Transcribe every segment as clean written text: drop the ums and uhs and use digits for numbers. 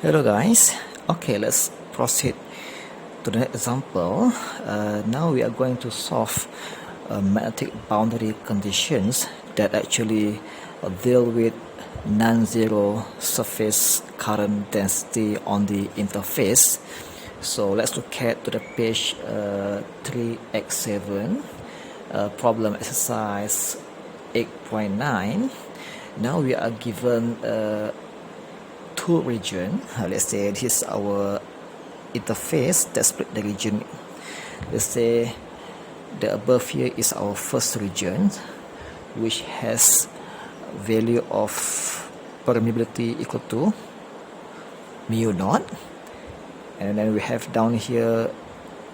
Hello guys, okay, let's proceed to the next example. Now we are going to solve magnetic boundary conditions that actually deal with non-zero surface current density on the interface. So let's look at to the page 3x7 problem exercise 8.9. Now we are given two region. Let's say this is our interface that split the region. Let's say the above here is our first region, which has value of permeability equal to mu naught, and then we have down here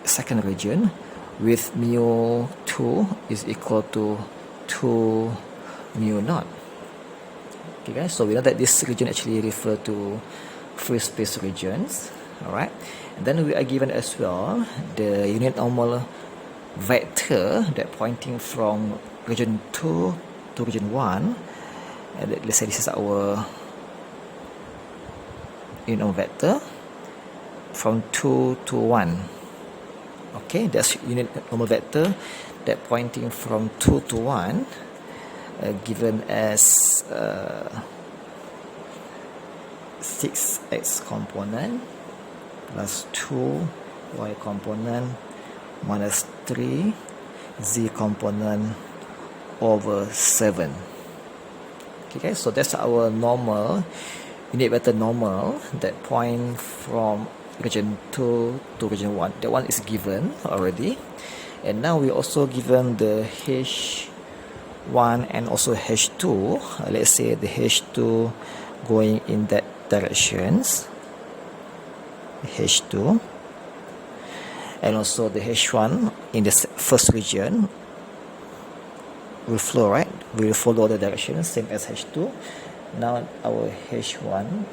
second region with mu 2 is equal to 2 mu naught. Okay guys, so we know that this region actually refer to free space regions. Alright, and then we are given as well the unit normal vector that pointing from region 2 to region 1. And let's say this is our unit normal vector from 2 to 1. Okay, that's unit normal vector that pointing from 2 to 1. Given as 6x component plus 2y component minus 3 z component over 7. Okay guys, so that's our normal unit vector normal that point from region 2 to region 1. That one is given already, and now we also given the H1 and also H2. Let's say the H2 going in that directions, H2, and also the H1 in the first region will flow, right? Will follow the direction same as H2. Now our H1,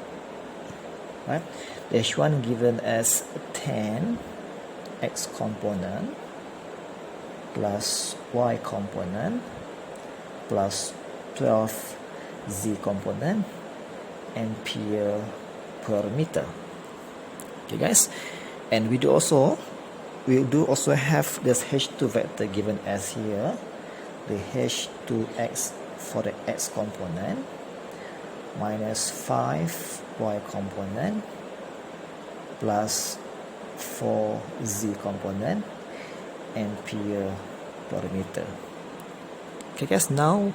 right? The H1 given as 10 x component plus y component plus 12 z component ampere per meter. Okay guys, and we do also have this H2 vector given as here, the H2x for the x component minus 5y component plus 4z component ampere per meter. Okay guys, now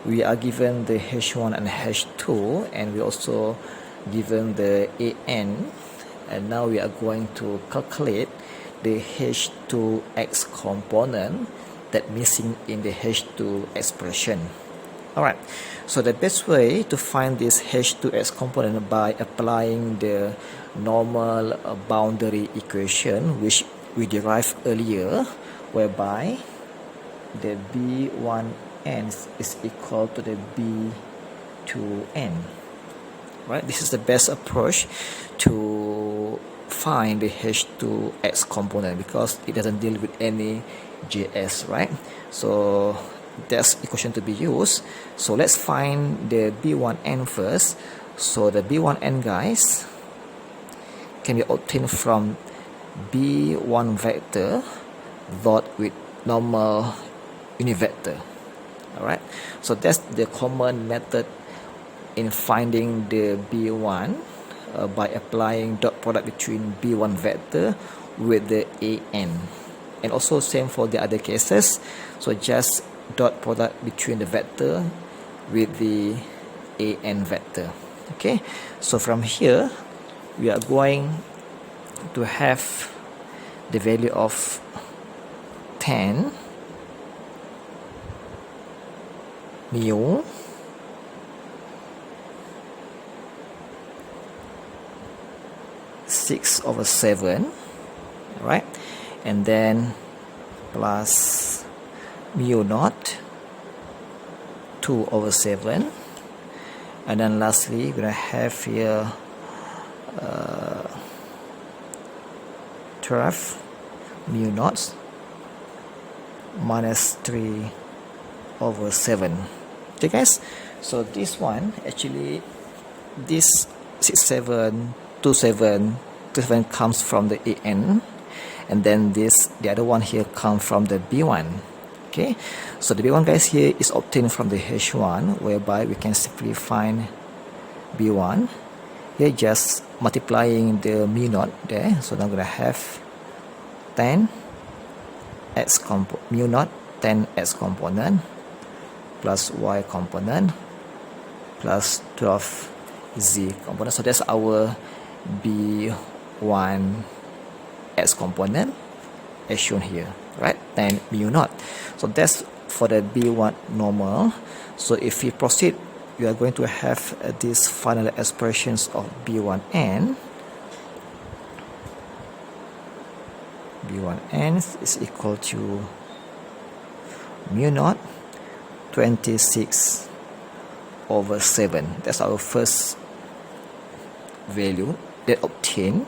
we are given the H1 and H2, and we also given the AN, and now we are going to calculate the H2x component that missing in the H2 expression. Alright, so the best way to find this H2x component by applying the normal boundary equation which we derived earlier, whereby the B1n is equal to the B2n. Right, this is the best approach to find the H2x component because it doesn't deal with any JS, right? So that's equation to be used. So let's find the B1n first. So the B1n, guys, can be obtained from B1 vector dot with normal unit vector. Alright, so that's the common method in finding the B1 by applying dot product between B1 vector with the AN, and also same for the other cases. So just dot product between the vector with the AN vector. Okay, so from here we are going to have the value of 10 mu over 7, right? And then plus mu naught 2 over 7, and then lastly we're gonna have here 12 mu naught minus 3 over 7. Okay guys, so this one actually, this 67 27 comes from the AN, and then the other one here comes from the B1. Okay, so the B1 guys here is obtained from the H1, whereby we can simply find B1 here, just multiplying the mu naught there. So now I'm gonna have 10 mu naught 10 x component plus y component plus 12 z component. So that's our B1 x component as shown here, right? 10 mu naught. So that's for the B1 normal. So if we proceed, we are going to have these final expressions of B1n. B1n is equal to mu naught 26/7. That's our first value that obtained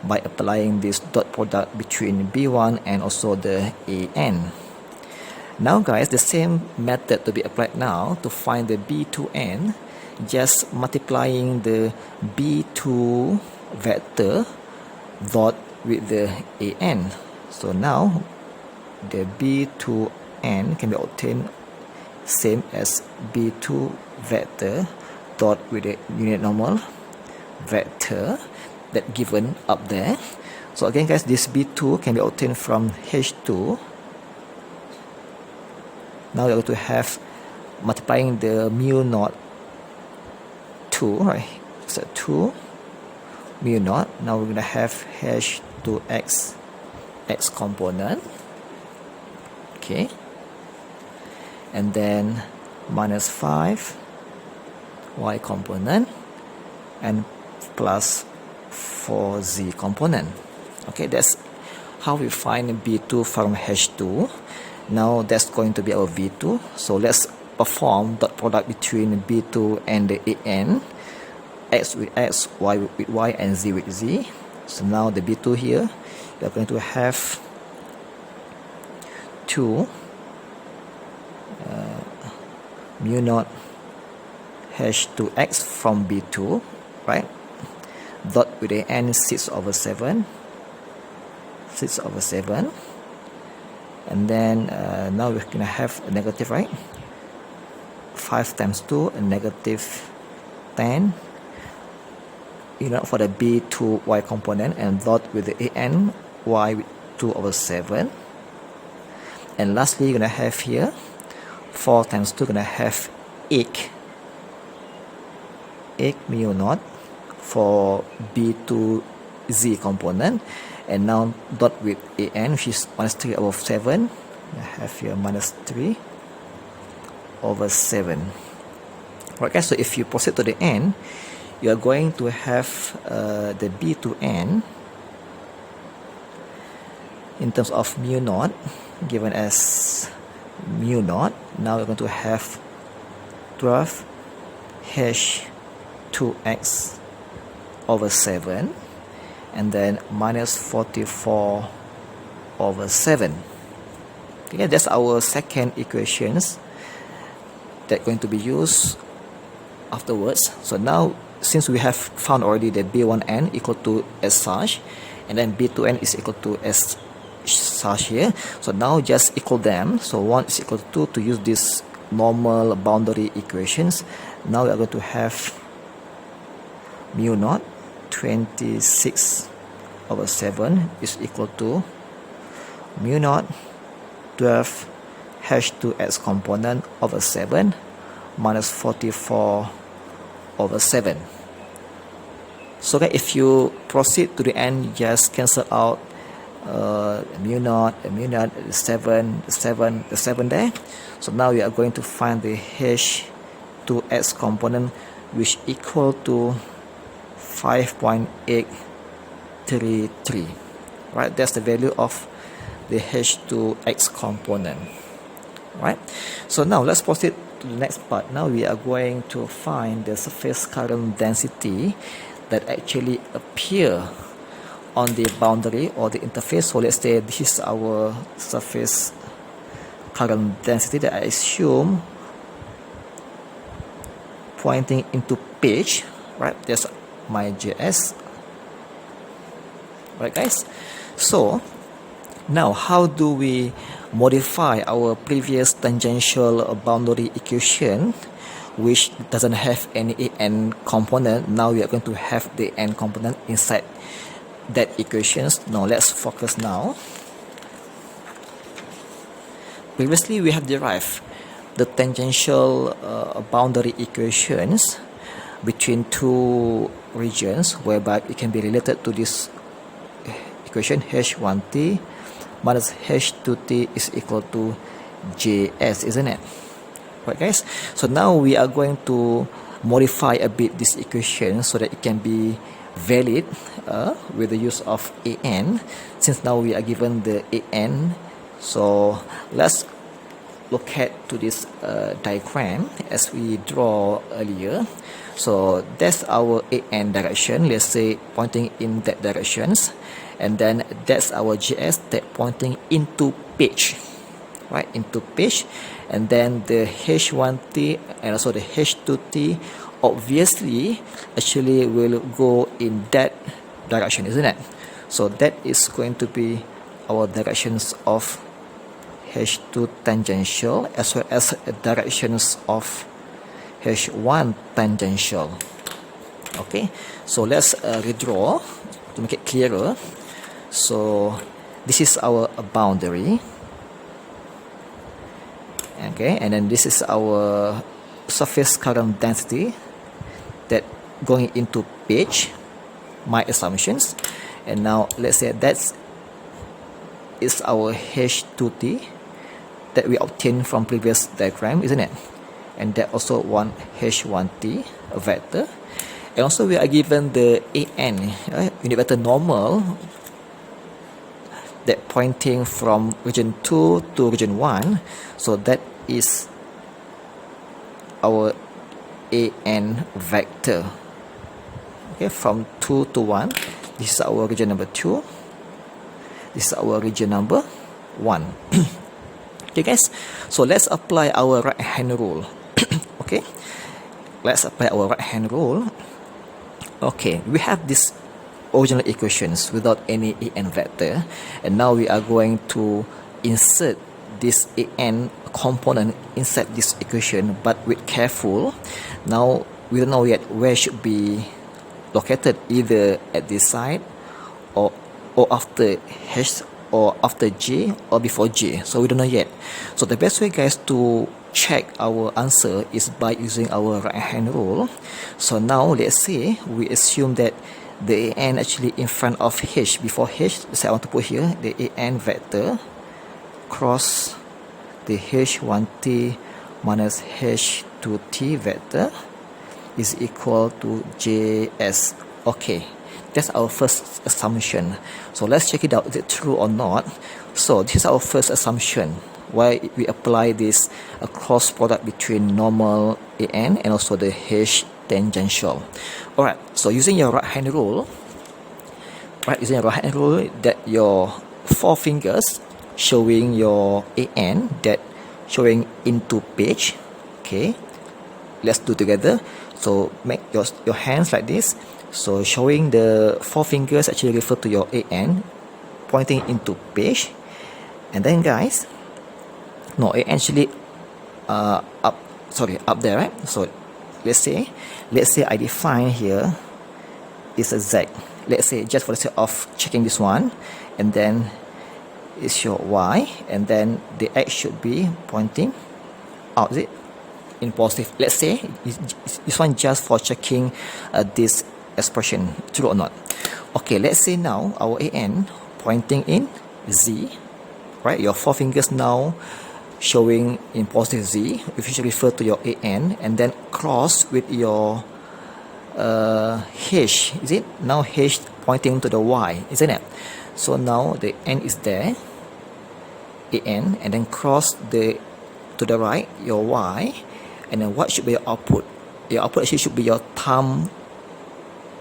by applying this dot product between B1 and also the AN. Now guys, the same method to be applied now to find the B2n, just multiplying the B2 vector dot with the AN. So now the B2n can be obtained same as B2 vector dot with the unit normal vector that given up there. So again guys, this B2 can be obtained from H2. Now we're going to have multiplying the mu naught 2, right? So 2 mu naught. Now we're going to have H2x x component. Okay. And then minus 5 y component and plus 4z component. Okay, that's how we find B2 from H2. Now that's going to be our V2. So let's perform dot product between B2 and the AN, x with x, y with y, and z with z. So now the B2 here, we are going to have 2 mu naught H2x from B2, right? Dot with the n 6/7, and then now we're gonna have a negative, right? 5 times 2, a negative 10. You know, for the B2 y component, and dot with the AN y with 2/7. And lastly, you're gonna have here 4 times 2, gonna have 8 mu naught for B2 z component, and now dot with AN, which is minus 3/7. I have here minus 3/7. Okay, so if you proceed to the end, you are going to have the B2n in terms of mu naught given as mu naught. Now we're going to have 12 H2x/7 and then minus 44/7. Okay, that's our second equations that going to be used afterwards. So now, since we have found already the B1n equal to as such, and then B2n is equal to as such here, so now just equal them. So 1 is equal to 2 to use this normal boundary equations. Now we are going to have mu naught 26/7 is equal to mu naught 12 H2x component over 7 minus 44/7. So okay, if you proceed to the end, just cancel out mu naught, 7 there. So now we are going to find the H2x component, which equal to 5.833. Right, that's the value of the H2x component. Right, so now let's proceed to the next part. Now we are going to find the surface current density that actually appear on the boundary or the interface. So let's say this is our surface current density that I assume pointing into page, right? That's my JS. Right, guys? So now how do we modify our previous tangential boundary equation, which doesn't have any an component? Now we are going to have the n component inside that equations. Now let's focus now. Previously we have derived the tangential boundary equations between two regions, whereby it can be related to this equation h1t minus h2t is equal to js, isn't it? Right, guys? So now we are going to modify a bit this equation so that it can be valid with the use of an, since now we are given the an. So let's look at to this diagram as we draw earlier. So that's our an direction, let's say pointing in that directions, and then that's our GS that pointing into pitch, right, into pitch, and then the H1T and also the H2T obviously actually will go in that direction, isn't it? So that is going to be our directions of H2 tangential as well as directions of H1 tangential. Okay, so let's redraw to make it clearer. So this is our boundary, okay, and then this is our surface current density that going into pitch, my assumptions. And now let's say that's is our H2T that we obtained from previous diagram, isn't it? And that also one H1T vector, and also we are given the an, unit vector normal, that pointing from region 2 to region 1. So that is our an vector, okay, from 2 to 1. This is our region number 2, this is our region number 1. Okay, guys, so let's apply our right hand rule. Okay, let's apply our right hand rule. Okay, we have this original equations without any an vector, and now we are going to insert this an component inside this equation, but with careful. Now we don't know yet where should be located, either at this side or after h or after j or before j, so we don't know yet. So the best way, guys, to check our answer is by using our right hand rule. So now let's say we assume that the an actually in front of h, before h, so I want to put here the an vector cross the h1t minus h2t vector is equal to js. Okay, that's our first assumption. So let's check it out, is it true or not? So this is our first assumption, why we apply this cross product between normal an and also the h tangential. Alright, so using your right hand rule, that your four fingers showing your an that showing into pitch. Okay, let's do together. So make your hands like this. So showing the four fingers actually refer to your an pointing into pitch. And then, guys, no, an actually up there, right? So let's say I define here is a z. Let's say, just for the sake of checking this one, and then it's your y, and then the x should be pointing out, is it, in positive. Let's say this one just for checking this expression true or not. Okay, let's say now our an pointing in z, right? Your four fingers now showing in positive z, which should refer to your an, and then cross with your h, is it? Now h pointing to the y, isn't it? So now the n is there, an, and then cross to the right your y, and then what should be your output? Your output actually should be your thumb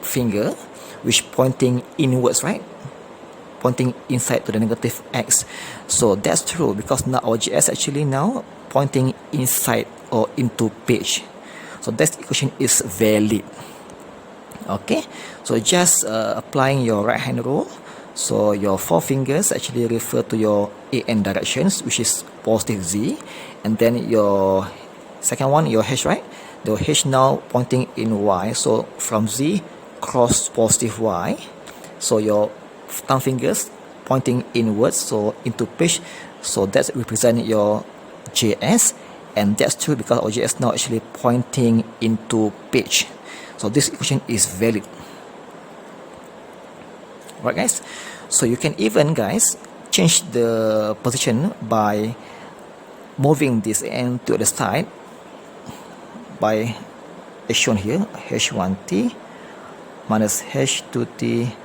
finger, which pointing inwards, right? Pointing inside to the negative x. So that's true, because now our GS actually now pointing inside or into pitch. So that equation is valid. Okay, so just applying your right hand rule. So your 4 fingers actually refer to your AN directions, which is positive Z, and then your second one, your H, right? The H now pointing in Y, so from Z cross positive Y. So your thumb fingers pointing inwards, so into pitch, so that represent your JS, and that's true because our JS now actually pointing into pitch. So this equation is valid. Right, guys? So you can even, guys, change the position by moving this AN to the side by, as shown here, H1T minus H2T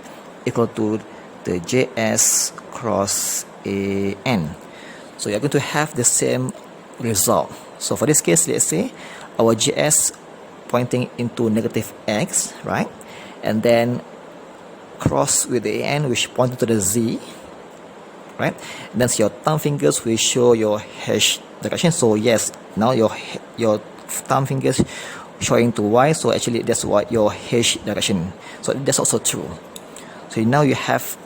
equal to the JS cross AN. So you're going to have the same result. So for this case, let's say our JS pointing into negative X, right? And then cross with the AN which pointing to the Z, right? And then your thumb fingers will show your H direction. So yes, now your thumb fingers showing to Y, so actually that's what your H direction. So that's also true. So now you have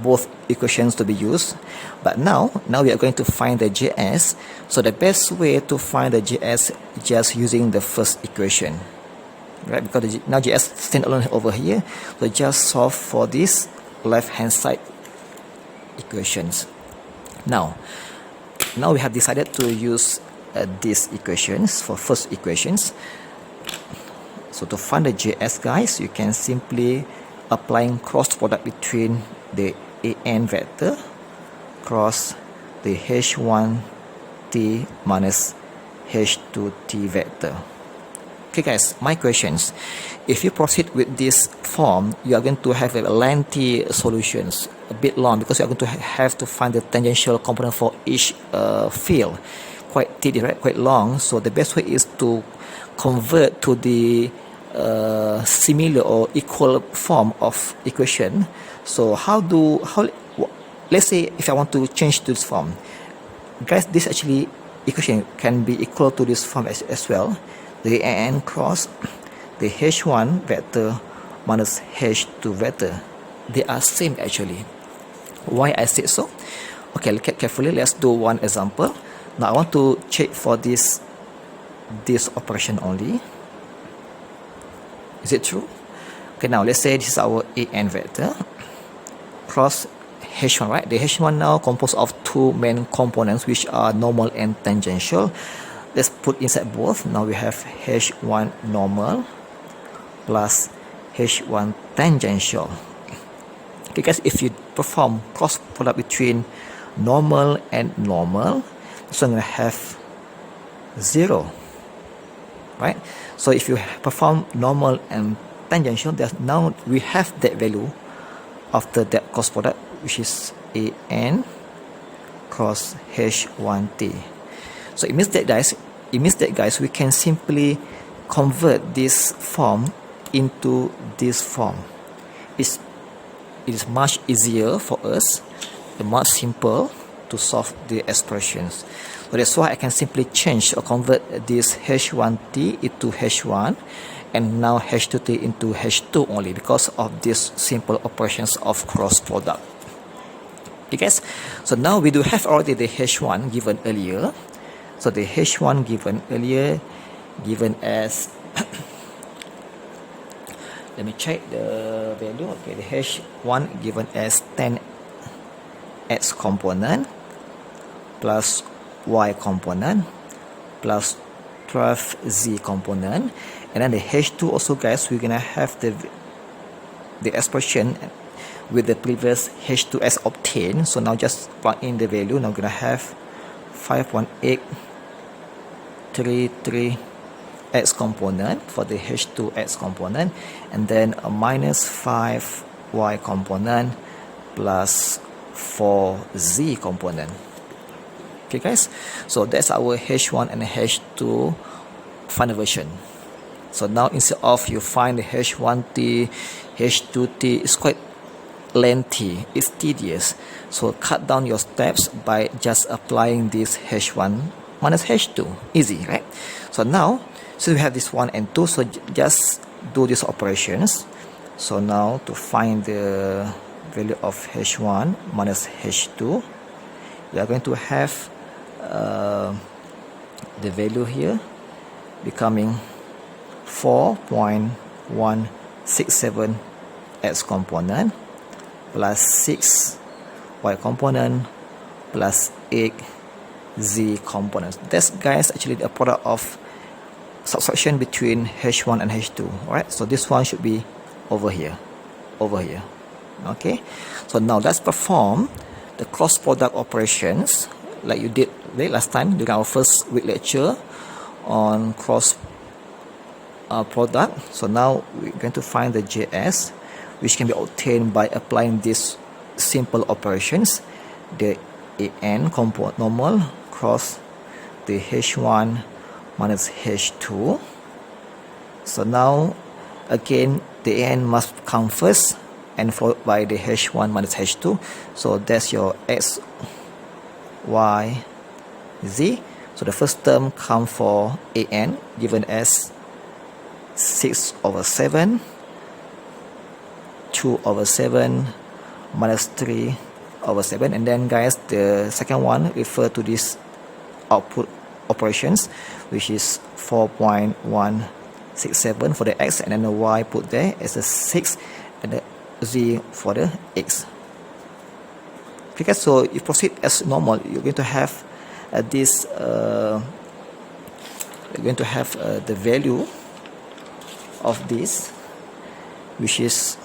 both equations to be used, but now we are going to find the JS. So the best way to find the JS is just using the first equation, right? Because now JS standalone over here, so just solve for this left hand side equations. Now we have decided to use these equations for first equations. So to find the JS, guys, you can simply applying cross product between the AN vector cross the H1T minus H2T vector. Okay, guys, my questions. If you proceed with this form, you are going to have a lengthy solutions, a bit long, because you are going to have to find the tangential component for each field. Quite tedious, right? Quite long. So the best way is to convert to the similar or equal form of equation. So let's say if I want to change to this form, guys, this actually equation can be equal to this form as well. The AN cross the H1 vector minus H2 vector, they are same actually. Why I said so? Okay, look at carefully. Let's do one example. Now I want to check for this operation only. Is it true? Okay, now let's say this is our AN vector cross H1, right? The H1 now composed of two main components, which are normal and tangential. Let's put inside both. Now we have H1 normal plus H1 tangential. Okay, guys, if you perform cross product between normal and normal, so I'm going to have 0, right? So if you perform normal and tangential, now we have that value after that cross product, which is AN cross H1T. So it means that, guys, we can simply convert this form into this form. It is much easier for us, much simple to solve the expressions. So that's why I can simply change or convert this H1T into H1 and now H2T into H2 only because of these simple operations of cross product. Okay, guys, so now we do have already the H1 given earlier. So the H1 given earlier, given as let me check the value. Okay, the H1 given as 10x component plus y component plus 12z component, and then the H2 also, guys, we're gonna have the expression with the previous H2 as obtained. So now just plug in the value. Now we're gonna have 5.833 x component for the H2 x component, and then a minus 5y component plus 4z component. Okay, guys, so that's our H1 and H2 final version. So now instead of you find the H1T, H2T, it's quite lengthy, it's tedious. So cut down your steps by just applying this H1 minus H2. Easy, right? So now, so we have this 1 and 2, so just do these operations. So now to find the value of H1 minus H2, we are going to have the value here becoming 4.167 X component plus 6 Y component plus 8 Z components. That's, guys, actually the product of subtraction between H1 and H2. Alright, so this one should be over here. Okay, so now let's perform the cross product operations like you did last time during our first week lecture on cross product. So now we're going to find the JS, which can be obtained by applying these simple operations: the AN component normal cross the H1 minus H2. So now again the AN must come first and followed by the H1 minus H2. So that's your X, Y, Z. So the first term comes for AN, given as 6/7, 2/7, minus 3/7. And then, guys, the second one refer to this output operations, which is 4.167 for the X, and then the Y put there as a 6, and the Z for the X. Okay, so if you proceed as normal, you're going to have the value of this, which is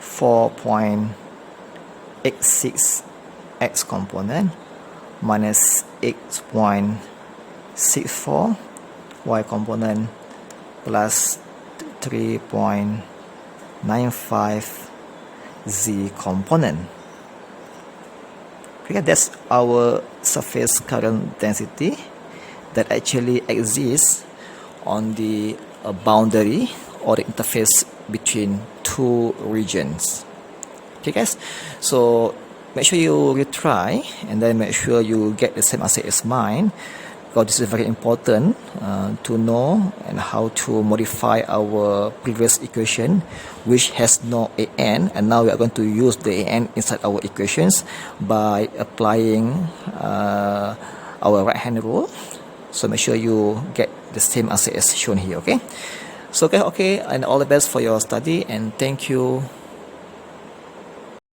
4.86 X component minus 8.64 Y component plus 3.95 Z component. Okay, that's our surface current density that actually exists on the boundary or the interface between two regions. Okay, guys, so make sure you retry and then make sure you get the same answer as mine, because this is very important to know and how to modify our previous equation, which has no AN, and now we are going to use the AN inside our equations by applying our right hand rule. So make sure you get the same answer as shown here. Okay, so okay, and all the best for your study, and thank you.